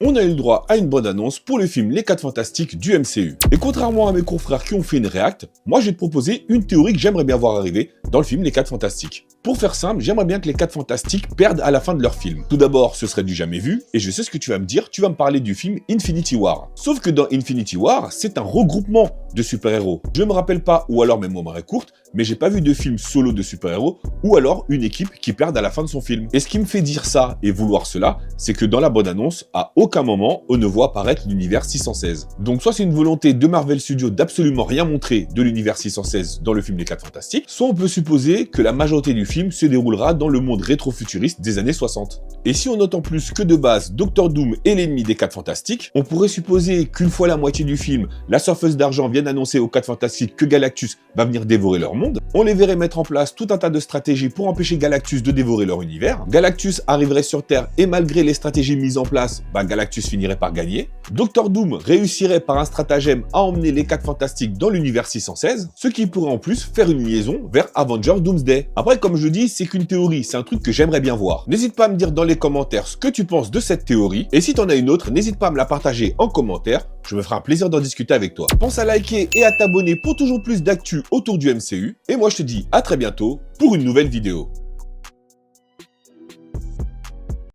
on a eu le droit à une bande-annonce pour le film Les 4 Fantastiques du MCU. Et contrairement à mes confrères qui ont fait une réact, moi je vais te proposer une théorie que j'aimerais bien voir arriver dans le film Les 4 Fantastiques. Pour faire simple, j'aimerais bien que les 4 Fantastiques perdent à la fin de leur film. Tout d'abord, ce serait du jamais vu, et je sais ce que tu vas me dire, tu vas me parler du film Infinity War. Sauf que dans Infinity War, c'est un regroupement de super-héros. Je me rappelle pas, ou alors mes mémoire est courte, mais j'ai pas vu de film solo de super-héros, ou alors une équipe qui perd à la fin de son film. Et ce qui me fait dire ça et vouloir cela, c'est que dans la bande-annonce, à aucun moment, on ne voit apparaître l'univers 616. Donc soit c'est une volonté de Marvel Studios d'absolument rien montrer de l'univers 616 dans le film Les 4 Fantastiques, soit on peut supposer que la majorité du film se déroulera dans le monde rétro-futuriste des années 60. Et si on note en plus que de base, Doctor Doom est l'ennemi des 4 Fantastiques, on pourrait supposer qu'une fois la moitié du film, la surfeuse d'argent vient d'annoncer aux 4 Fantastiques que Galactus va venir dévorer leur monde, on les verrait mettre en place tout un tas de stratégies pour empêcher Galactus de dévorer leur univers, Galactus arriverait sur Terre et malgré les stratégies mises en place, Galactus finirait par gagner, Doctor Doom réussirait par un stratagème à emmener les 4 Fantastiques dans l'univers 616, ce qui pourrait en plus faire une liaison vers Avengers Doomsday. Après, comme je dis, c'est qu'une théorie, c'est un truc que j'aimerais bien voir. N'hésite pas à me dire dans les commentaires ce que tu penses de cette théorie, et si t'en as une autre, n'hésite pas à me la partager en commentaire, je me ferai un plaisir d'en discuter avec toi. Pense à liker et à t'abonner pour toujours plus d'actu autour du MCU, et moi je te dis à très bientôt pour une nouvelle vidéo.